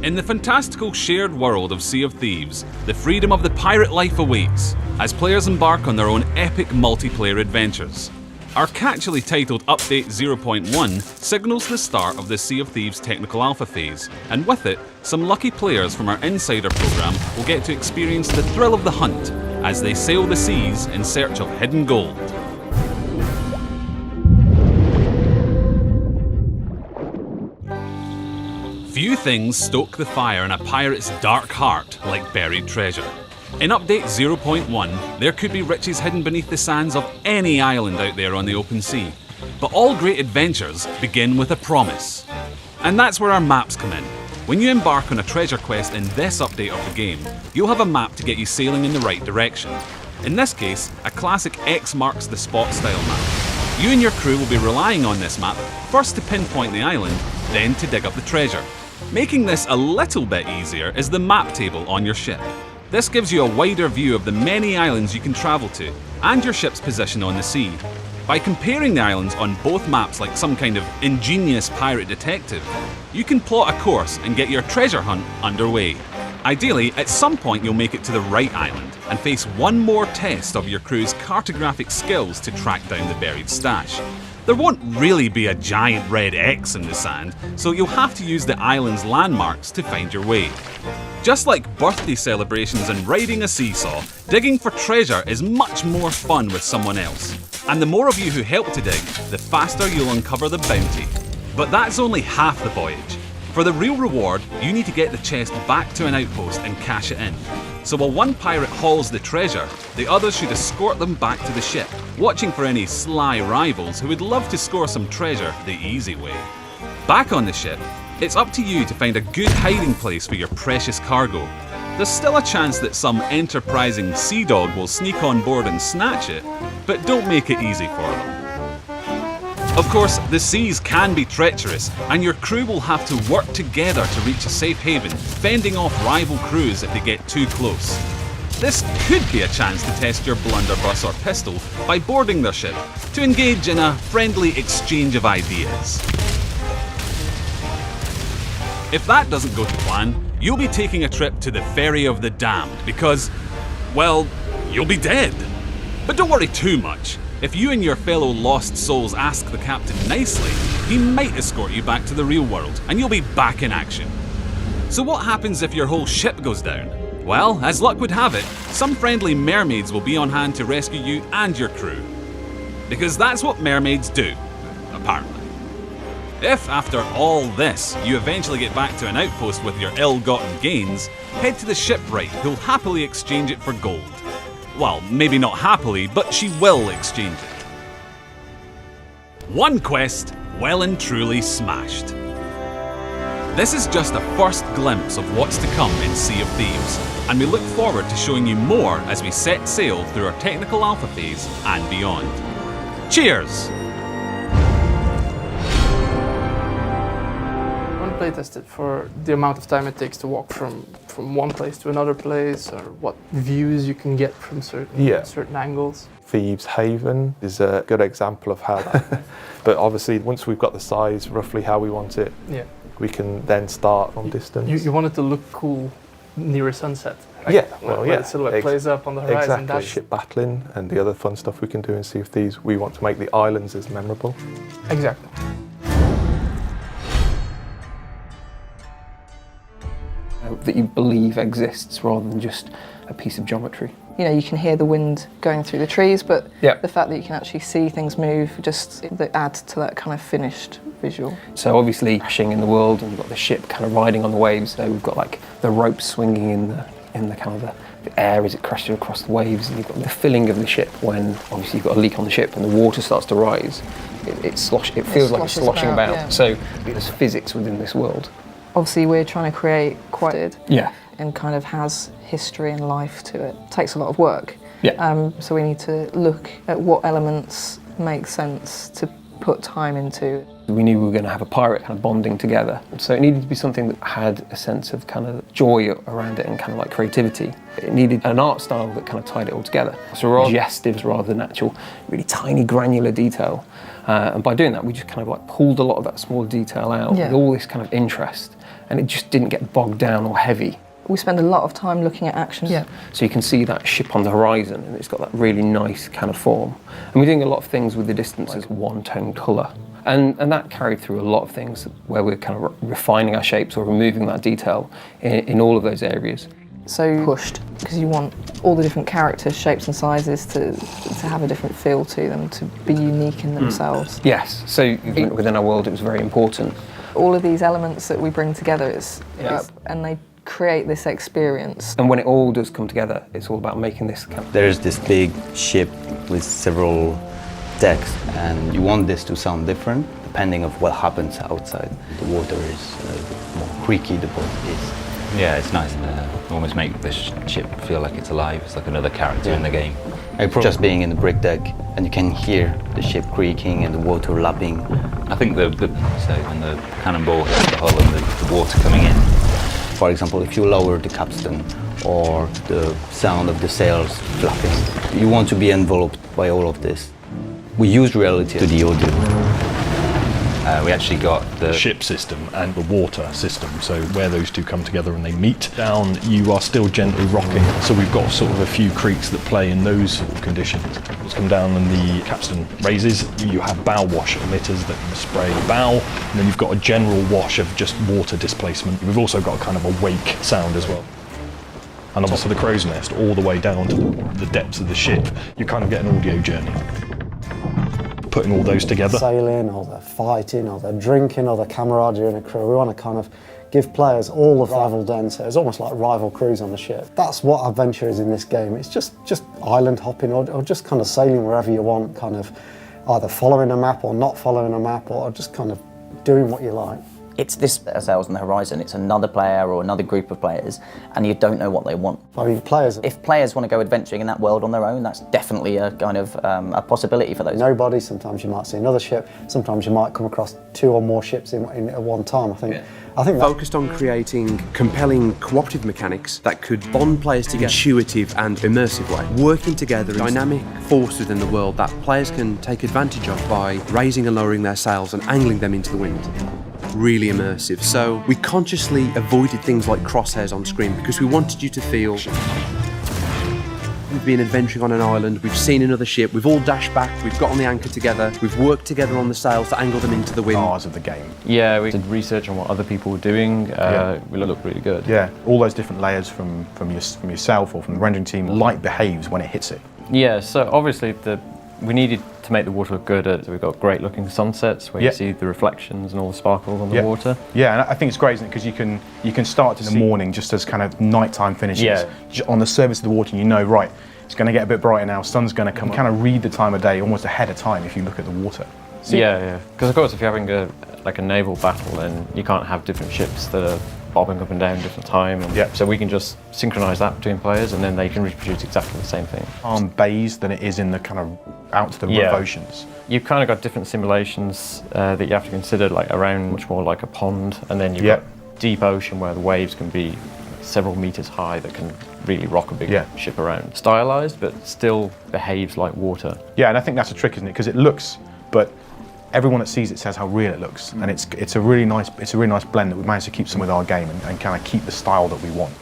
In the fantastical shared world of Sea of Thieves, the freedom of the pirate life awaits as players embark on their own epic multiplayer adventures. Our catchily titled Update 0.1 signals the start of the Sea of Thieves technical alpha phase, and with it, some lucky players from our Insider program will get to experience the thrill of the hunt as they sail the seas in search of hidden gold. Few things stoke the fire in a pirate's dark heart like buried treasure. In Update 0.1, there could be riches hidden beneath the sands of any island out there on the open sea. But all great adventures begin with a promise. And that's where our maps come in. When you embark on a treasure quest in this update of the game, you'll have a map to get you sailing in the right direction. In this case, a classic X marks the spot style map. You and your crew will be relying on this map, first to pinpoint the island, then to dig up the treasure. Making this a little bit easier is the map table on your ship. This gives you a wider view of the many islands you can travel to, and your ship's position on the sea. By comparing the islands on both maps like some kind of ingenious pirate detective, you can plot a course and get your treasure hunt underway. Ideally, at some point you'll make it to the right island and face one more test of your crew's cartographic skills to track down the buried stash. There won't really be a giant red X in the sand, so you'll have to use the island's landmarks to find your way. Just like birthday celebrations and riding a seesaw, digging for treasure is much more fun with someone else. And the more of you who help to dig, the faster you'll uncover the bounty. But that's only half the voyage. For the real reward, you need to get the chest back to an outpost and cash it in. So while one pirate hauls the treasure, the others should escort them back to the ship, watching for any sly rivals who would love to score some treasure the easy way. Back on the ship, it's up to you to find a good hiding place for your precious cargo. There's still a chance that some enterprising sea dog will sneak on board and snatch it, but don't make it easy for them. Of course, the seas can be treacherous, and your crew will have to work together to reach a safe haven, fending off rival crews if they get too close. This could be a chance to test your blunderbuss or pistol by boarding their ship, to engage in a friendly exchange of ideas. If that doesn't go to plan, you'll be taking a trip to the Ferry of the Damned because, well, you'll be dead. But don't worry too much. If you and your fellow lost souls ask the captain nicely, he might escort you back to the real world and you'll be back in action. So what happens if your whole ship goes down? Well, as luck would have it, some friendly mermaids will be on hand to rescue you and your crew. Because that's what mermaids do, apparently. If, after all this, you eventually get back to an outpost with your ill-gotten gains, head to the shipwright who'll happily exchange it for gold. Well, maybe not happily, but she will exchange it. One quest, well and truly smashed. This is just a first glimpse of what's to come in Sea of Thieves, and we look forward to showing you more as we set sail through our technical alpha phase and beyond. Cheers! Playtest it for the amount of time it takes to walk from one place to another place, or what views you can get from certain angles. Thieves Haven is a good example of how that. But obviously, once we've got the size roughly how we want it, we can then start from distance. You want it to look cool near a sunset. Right? Yeah, where the silhouette plays up on the horizon. Exactly. Ship battling and the other fun stuff we can do in Sea of Thieves. We want to make the islands as memorable. Exactly. That you believe exists rather than just a piece of geometry. You know, you can hear the wind going through the trees, but Yeah. the fact that you can actually see things move just adds to that kind of finished visual. So obviously crashing in the world, and you've got the ship kind of riding on the waves. So we've got like the ropes swinging in the kind of the air as it crashes across the waves, and you've got the filling of the ship when obviously you've got a leak on the ship and the water starts to rise. It feels like it's sloshing about. Yeah. So there's physics within this world. Obviously, we're trying to create quite Yeah. and kind of has history and life to it. It takes a lot of work. Yeah. So we need to look at what elements make sense to put time into. We knew we were going to have a pirate kind of bonding together. So it needed to be something that had a sense of kind of joy around it and kind of like creativity. It needed an art style that kind of tied it all together. So raw gestures rather than actual really tiny granular detail. And by doing that, we just kind of like pulled a lot of that small detail out with all this kind of interest, and it just didn't get bogged down or heavy. We spend a lot of time looking at actions. Yeah. So you can see that ship on the horizon, and it's got that really nice kind of form. And we're doing a lot of things with the distance as one-tone colour. And that carried through a lot of things where we're kind of refining our shapes or removing that detail in all of those areas. So pushed, because you want all the different characters, shapes and sizes to have a different feel to them, to be unique in themselves. Yes, so within our world it was very important. All of these elements that we bring together and they create this experience. And when it all does come together, it's all about making this kind of... There's this big ship with several decks, and you want this to sound different depending of what happens outside. The water is more creaky, the boat is. Yeah, it's nice to almost make this ship feel like it's alive. It's like another character in the game. Just being in the brick deck, and you can hear the ship creaking and the water lapping. I think so when the cannonball hits the hull and the water coming in. For example, if you lower the capstan or the sound of the sails flapping, you want to be enveloped by all of this. We use reality to the audio. We actually got the ship system and the water system, so where those two come together and they meet down, you are still gently rocking. So we've got sort of a few creaks that play in those sort of conditions. It's come down and the capstan raises, you have bow wash emitters that can spray the bow, and then you've got a general wash of just water displacement. We've also got kind of a wake sound as well. And obviously the crow's nest all the way down to the depths of the ship, you kind of get an audio journey. Putting all those together. Sailing, or they're fighting, or they're drinking, or they're camaraderie in a crew. We want to kind of give players all of rival density. It's almost like rival crews on the ship. That's what adventure is in this game. It's just island hopping or just kind of sailing wherever you want, kind of either following a map or not following a map, or just kind of doing what you like. It's this sails on the horizon, it's another player or another group of players, and you don't know what they want. I mean, if players want to go adventuring in that world on their own, that's definitely a kind of a possibility for those. Nobody, sometimes you might see another ship, sometimes you might come across 2 or more ships in at one time. I think focused on creating compelling cooperative mechanics that could bond players together in an intuitive and immersive way, working together in dynamic force within the world that players can take advantage of by raising and lowering their sails and angling them into the wind. Really immersive. So we consciously avoided things like crosshairs on screen because we wanted you to feel we've been adventuring on an island, we've seen another ship, we've all dashed back, we've got on the anchor together, we've worked together on the sails to angle them into the wind. Stars of the game. Yeah, we did research on what other people were doing. We looked really good. Yeah, all those different layers from yourself or from the rendering team, light behaves when it hits it. Yeah, so obviously we needed to make the water look good. We've got great looking sunsets where you see the reflections and all the sparkles on the water. Yeah, and I think it's great, isn't it? Because you can start in the morning just as kind of nighttime finishes. Yeah. On the surface of the water, you know, right, it's going to get a bit brighter now, sun's going to come. You kind of read the time of day almost ahead of time if you look at the water. Yeah. Because of course, if you're having a naval battle, then you can't have different ships that are bobbing up and down different time. So we can just synchronise that between players, and then they can reproduce exactly the same thing. On bays than it is in the kind of out to the rough oceans. You've kind of got different simulations that you have to consider, like around much more like a pond, and then you've got deep ocean where the waves can be several meters high that can really rock a big ship around. Stylised, but still behaves like water. Yeah, and I think that's a trick, isn't it? Because it looks, but everyone that sees it says how real it looks, and it's a really nice blend that we've managed to keep some with our game and kind of keep the style that we want.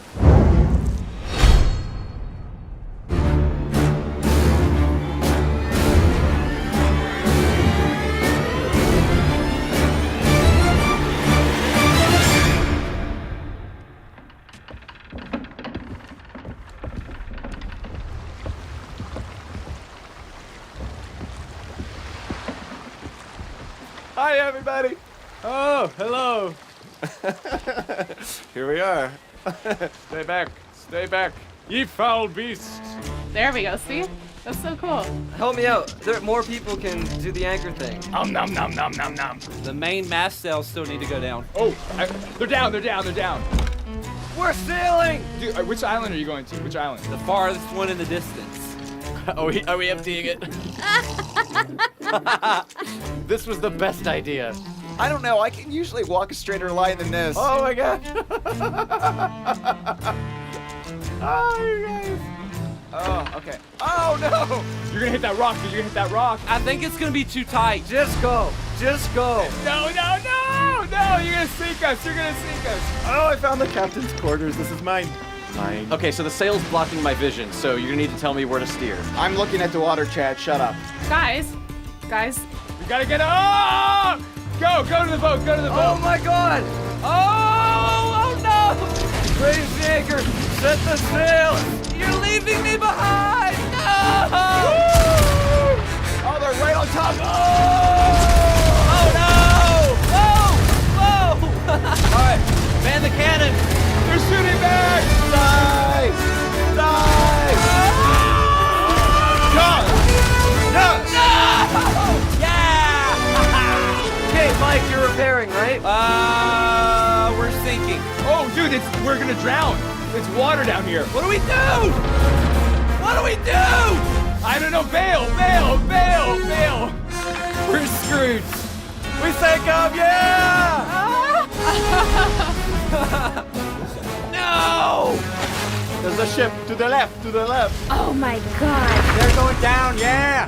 Hi, everybody. Oh, hello. Here we are. Stay back. Stay back. Ye foul beasts. There we go. See? That's so cool. Help me out. More people can do the anchor thing. Nom nom nom nom nom nom. The main mast sails still need to go down. Oh, they're down. They're down. They're down. We're sailing. Dude, which island are you going to? Which island? The farthest one in the distance. Are we emptying it? This was the best idea. I don't know. I can usually walk a straighter line than this. Oh my god. Oh, you guys. Oh, okay. Oh, no! You're gonna hit that rock, dude. You're gonna hit that rock. I think it's gonna be too tight. Just go. Just go. No, no, no! No, you're gonna sink us. You're gonna sink us. Oh, I found the captain's quarters. This is mine. Mine. Okay, so the sail's blocking my vision, so you're gonna need to tell me where to steer. I'm looking at the water, Chad. Shut up. Guys, We gotta get. Oh! Go to the boat. Go to the boat. Oh my god! Oh no! Raise the anchor! Set the sail! You're leaving me behind! No! Oh, they're right on top. Oh no! Whoa! Whoa! Alright, man the cannon! They're shooting back! Die! Die! Yes! Yes! No! Yeah! Okay, Mike, you're repairing, right? We're sinking. Oh, dude, we're gonna drown. It's water down here. What do we do? What do we do? I don't know. Bail! Bail! Bail! Bail! We're screwed. We sank up, yeah! No! There's a ship to the left, to the left. Oh my god. They're going down, yeah!